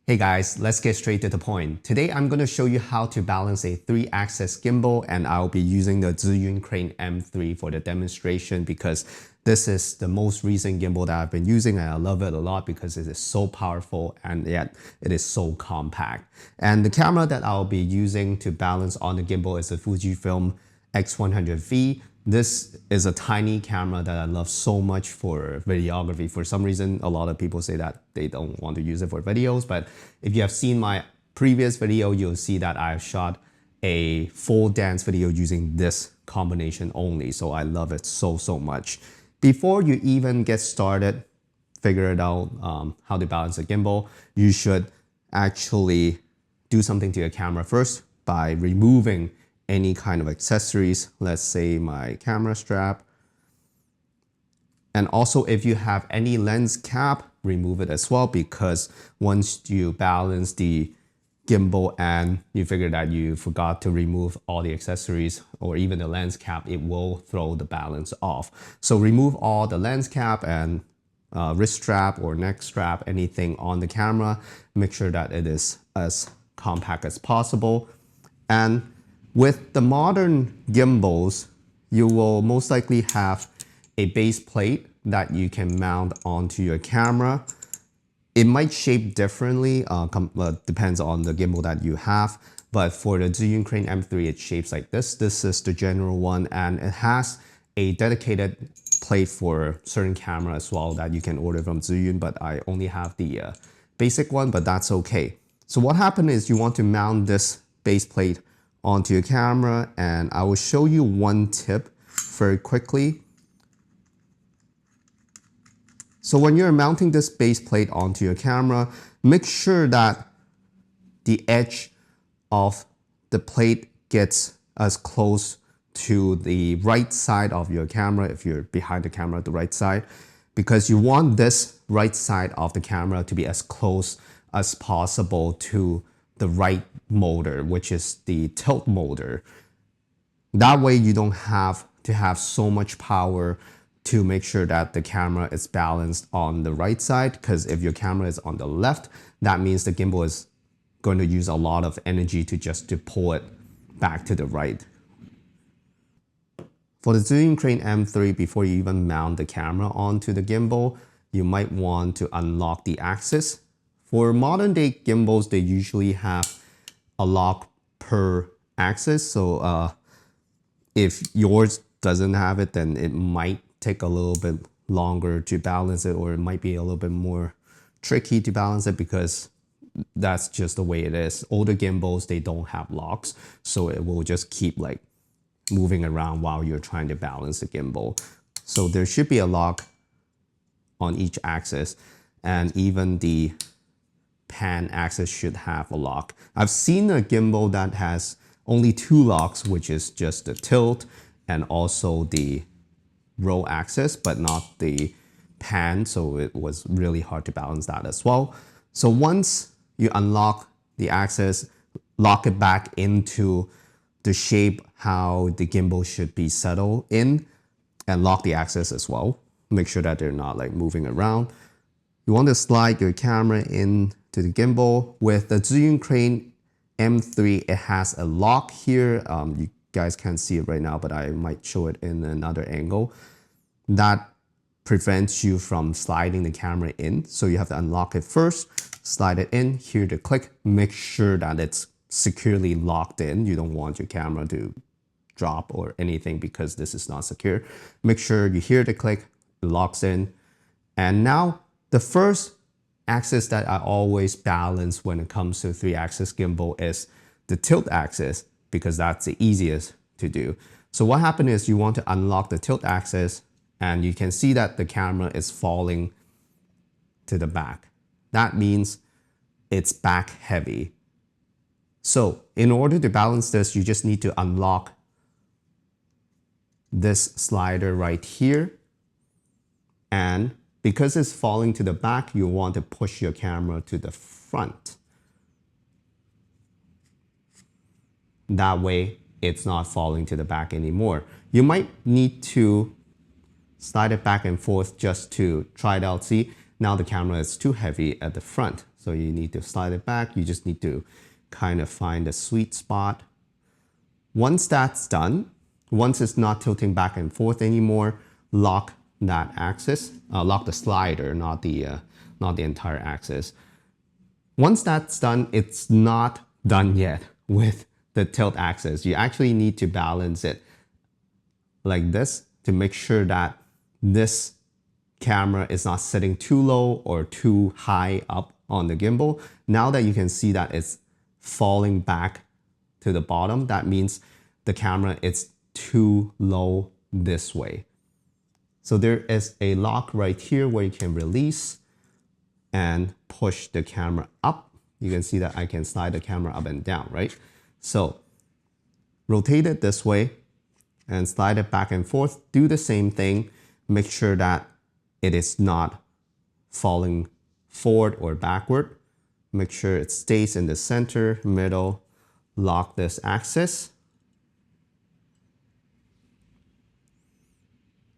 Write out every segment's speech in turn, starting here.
Hey guys, let's get straight to the point. Today I'm going to show you how to balance a 3-axis gimbal, and I'll be using the Zhiyun Crane M3 for the demonstration because this is the most recent gimbal that I've been using and I love it a lot because it is so powerful and yet it is so compact. And the camera that I'll be using to balance on the gimbal is a Fujifilm X100V. This is a tiny camera that I love so much for videography. For some reason, a lot of people say that they don't want to use it for videos, but if you have seen my previous video, you'll see that I've shot a full dance video using this combination only. So I love it so much. Before you even get started, figure it out how to balance a gimbal, you should actually do something to your camera first by removing any kind of accessories, let's say my camera strap. And also if you have any lens cap, remove it as well, because once you balance the gimbal and you figure that you forgot to remove all the accessories or even the lens cap, it will throw the balance off. So remove all the lens cap and wrist strap or neck strap, anything on the camera. Make sure that it is as compact as possible. And with the modern gimbals, you will most likely have a base plate that you can mount onto your camera. It might shape differently, depends on the gimbal that you have. But for the Zhiyun Crane M3, it shapes like this. This is the general one, and it has a dedicated plate for certain camera as well that you can order from Zhiyun, but I only have the basic one, but that's okay. So what happened is you want to mount this base plate onto your camera, and I will show you one tip very quickly. So when you're mounting this base plate onto your camera, make sure that the edge of the plate gets as close to the right side of your camera, if you're behind the camera, the right side, because you want this right side of the camera to be as close as possible to the right motor, which is the tilt motor. That way you don't have to have so much power to make sure that the camera is balanced on the right side, because if your camera is on the left, that means the gimbal is going to use a lot of energy to pull it back to the right. For the Zhiyun Crane M3, before you even mount the camera onto the gimbal, you might want to unlock the axis. For modern day gimbals, they usually have a lock per axis. So if yours doesn't have it, then it might take a little bit longer to balance it, or it might be a little bit more tricky to balance it because that's just the way it is. Older gimbals, they don't have locks, so it will just keep like moving around while you're trying to balance the gimbal. So there should be a lock on each axis, and even the pan axis should have a lock. I've seen a gimbal that has only 2 locks, which is just the tilt and also the roll axis, but not the pan, so it was really hard to balance that as well. So once you unlock the axis, lock it back into the shape how the gimbal should be settled in, and lock the axis as well. Make sure that they're not like moving around. You want to slide your camera in to the gimbal. With the Zhiyun Crane M3, it has a lock here. You guys can't see it right now, but I might show it in another angle. That prevents you from sliding the camera in. So you have to unlock it first, slide it in, hear the click, make sure that it's securely locked in. You don't want your camera to drop or anything because this is not secure. Make sure you hear the click, it locks in. And now the first axis that I always balance when it comes to 3-axis gimbal is the tilt axis, because that's the easiest to do. So what happened is you want to unlock the tilt axis, and you can see that the camera is falling to the back. That means it's back heavy. So in order to balance this, you just need to unlock this slider right here, and because it's falling to the back, you want to push your camera to the front. That way, it's not falling to the back anymore. You might need to slide it back and forth just to try it out. See, now the camera is too heavy at the front. So you need to slide it back. You just need to kind of find a sweet spot. Once that's done, once it's not tilting back and forth anymore, lock that axis, lock the slider, not the entire axis. Once that's done, it's not done yet with the tilt axis. You actually need to balance it like this to make sure that this camera is not sitting too low or too high up on the gimbal. Now that you can see that it's falling back to the bottom, that means the camera is too low this way. So there is a lock right here where you can release and push the camera up. You can see that I can slide the camera up and down, right? So rotate it this way and slide it back and forth. Do the same thing. Make sure that it is not falling forward or backward. Make sure it stays in the center, middle. Lock this axis.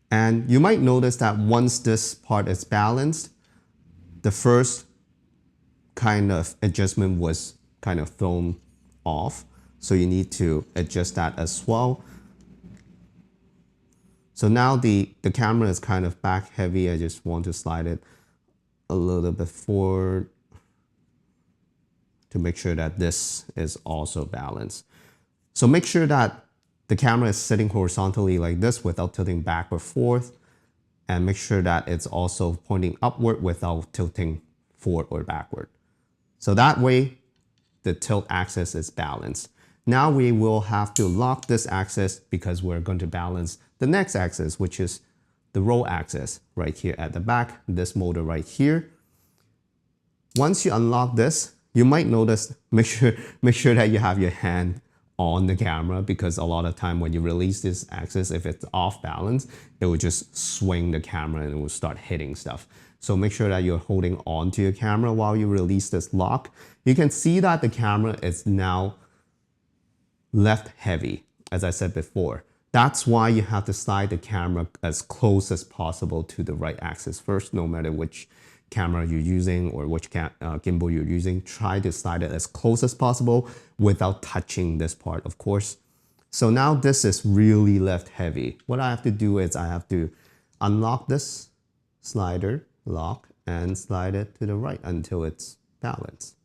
And you might notice that once this part is balanced, the first kind of adjustment was kind of thrown off. So you need to adjust that as well. So now the camera is kind of back heavy. I just want to slide it a little bit forward to make sure that this is also balanced. So make sure that the camera is sitting horizontally like this without tilting back or forth, and make sure that it's also pointing upward without tilting forward or backward. So that way the tilt axis is balanced. Now we will have to lock this axis because we're going to balance the next axis, which is the roll axis right here at the back, this motor right here. Once you unlock this, you might notice, make sure that you have your hand on the camera, because a lot of time when you release this axis, if it's off balance, it will just swing the camera and it will start hitting stuff. So make sure that you're holding on to your camera while you release this lock. You can see that the camera is now left heavy, as I said before. That's why you have to slide the camera as close as possible to the right axis first, no matter which camera you're using or which gimbal you're using. Try to slide it as close as possible without touching this part, of course. So now this is really left heavy. What I have to do is I have to unlock this slider, lock, and slide it to the right until it's balanced.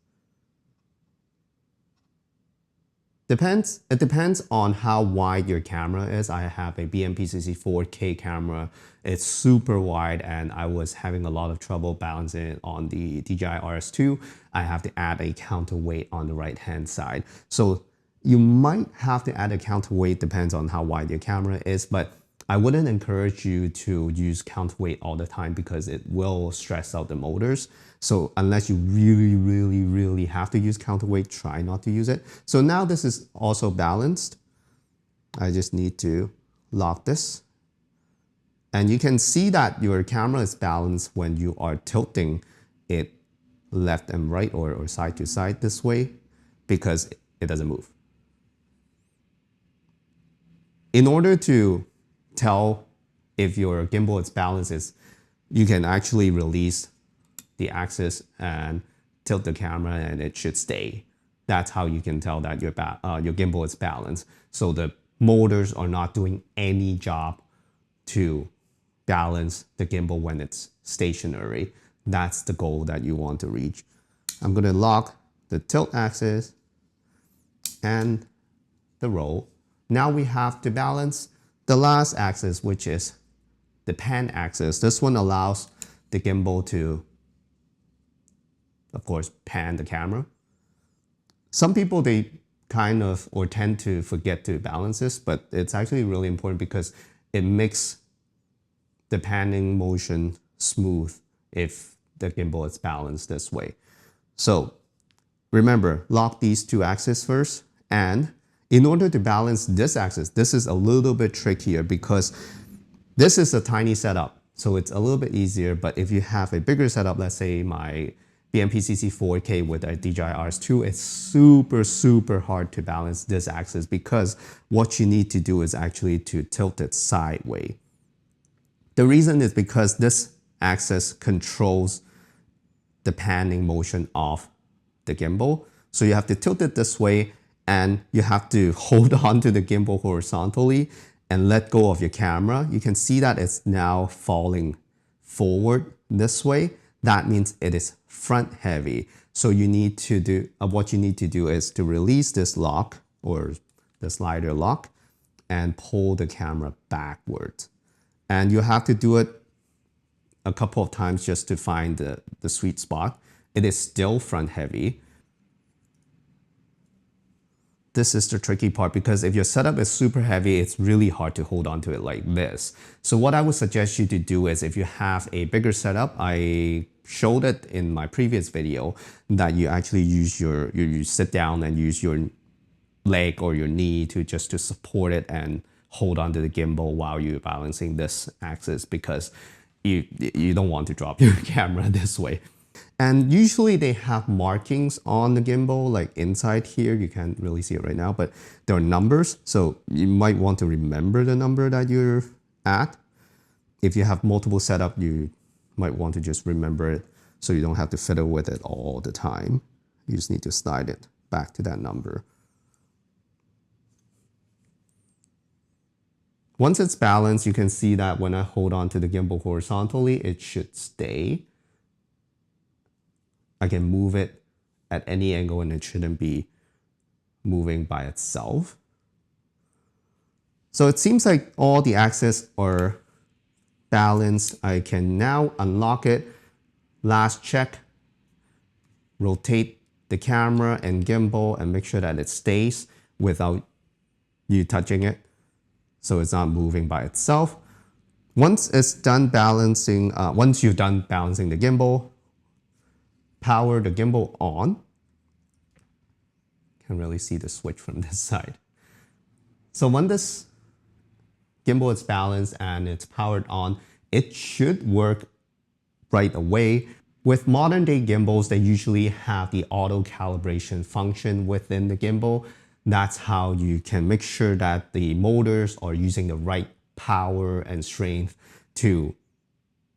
It depends on how wide your camera is. I have a BMP-CC 4K camera. It's super wide and I was having a lot of trouble balancing it on the DJI RS2. I have to add a counterweight on the right hand side. So you might have to add a counterweight, depends on how wide your camera is, but I wouldn't encourage you to use counterweight all the time because it will stress out the motors. So unless you really have to use counterweight, try not to use it. So now this is also balanced. I just need to lock this. And you can see that your camera is balanced when you are tilting it left and right or side to side this way, because it doesn't move. In order to tell if your gimbal is balanced, you can actually release the axis and tilt the camera and it should stay. That's how you can tell that your gimbal is balanced. So the motors are not doing any job to balance the gimbal when it's stationary. That's the goal that you want to reach. I'm going to lock the tilt axis and the roll. Now we have to balance the last axis, which is the pan axis. This one allows the gimbal to, of course, pan the camera. Some people, they kind of or tend to forget to balance this, but it's actually really important because it makes the panning motion smooth if the gimbal is balanced this way. So remember, lock these two axes first, and in order to balance this axis, this is a little bit trickier because this is a tiny setup, so it's a little bit easier. But if you have a bigger setup, let's say my BMP-CC 4K with a DJI RS2, it's super hard to balance this axis because what you need to do is actually to tilt it sideways. The reason is because this axis controls the panning motion of the gimbal. So you have to tilt it this way, and you have to hold on to the gimbal horizontally and let go of your camera. You can see that it's now falling forward this way. That means it is front heavy. So you need to do, what you need to do is to release this lock or the slider lock and pull the camera backwards. And you have to do it a couple of times just to find the sweet spot. It is still front heavy. This is the tricky part, because if your setup is super heavy, it's really hard to hold on to it like this. So what I would suggest you to do is, if you have a bigger setup, I showed it in my previous video, that you actually use you sit down and use your leg or your knee to support it and hold on to the gimbal while you're balancing this axis, because you don't want to drop your camera this way. And usually they have markings on the gimbal, like inside here. You can't really see it right now, but there are numbers. So you might want to remember the number that you're at. If you have multiple setup, you might want to just remember it so you don't have to fiddle with it all the time. You just need to slide it back to that number. Once it's balanced, you can see that when I hold on to the gimbal horizontally, it should stay. I can move it at any angle and it shouldn't be moving by itself. So it seems like all the axes are balanced. I can now unlock it. Last check, rotate the camera and gimbal and make sure that it stays without you touching it, so it's not moving by itself. Once it's done balancing, once you've done balancing the gimbal, power the gimbal on. You can really see the switch from this side. So when this gimbal is balanced and it's powered on, it should work right away. With modern day gimbals, they usually have the auto calibration function within the gimbal. That's how you can make sure that the motors are using the right power and strength to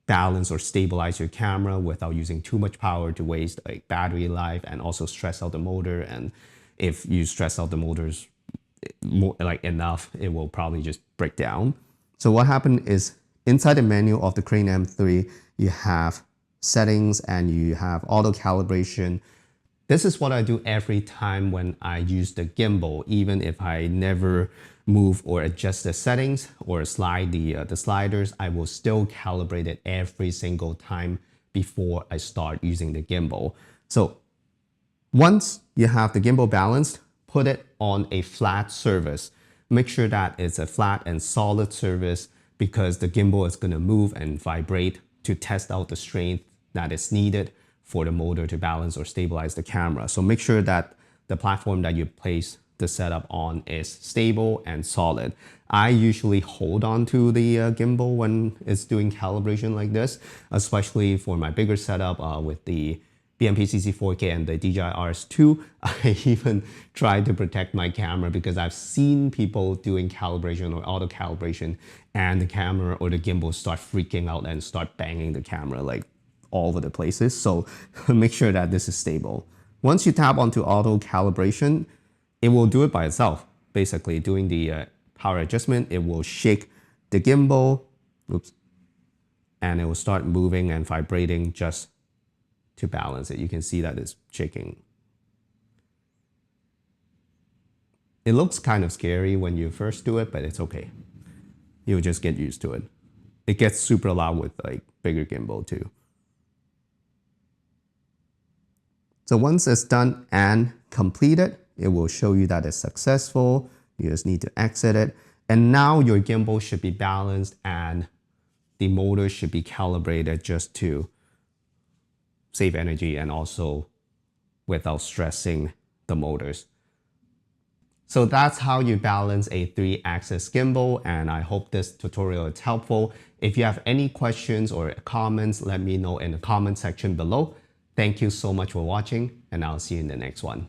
balance or stabilize your camera without using too much power to waste like battery life and also stress out the motor. And if you stress out the motors like enough, it will probably just break down. So what happened is, inside the menu of the Crane M3, you have settings and you have auto calibration. This is what I do every time when I use the gimbal. Even if I never move or adjust the settings or slide the sliders, I will still calibrate it every single time before I start using the gimbal. So once you have the gimbal balanced, put it on a flat surface. Make sure that it's a flat and solid surface, because the gimbal is going to move and vibrate to test out the strength that is needed for the motor to balance or stabilize the camera. So make sure that the platform that you place the setup on is stable and solid. I usually hold on to the gimbal when it's doing calibration like this, especially for my bigger setup with the BMP-CC 4K and the DJI RS2. I even try to protect my camera because I've seen people doing calibration or auto calibration and the camera or the gimbal start freaking out and start banging the camera like all over the places. So make sure that this is stable. Once you tap onto auto calibration, it will do it by itself. Basically doing the power adjustment, it will shake the gimbal, and it will start moving and vibrating just to balance it. You can see that it's shaking. It looks kind of scary when you first do it, but it's okay. You'll just get used to it. It gets super loud with like bigger gimbal too. So once it's done and completed, it will show you that it's successful. You just need to exit it. And now your gimbal should be balanced and the motor should be calibrated just to save energy and also without stressing the motors. So that's how you balance a 3-axis gimbal, and I hope this tutorial is helpful. If you have any questions or comments, let me know in the comment section below. Thank you so much for watching, and I'll see you in the next one.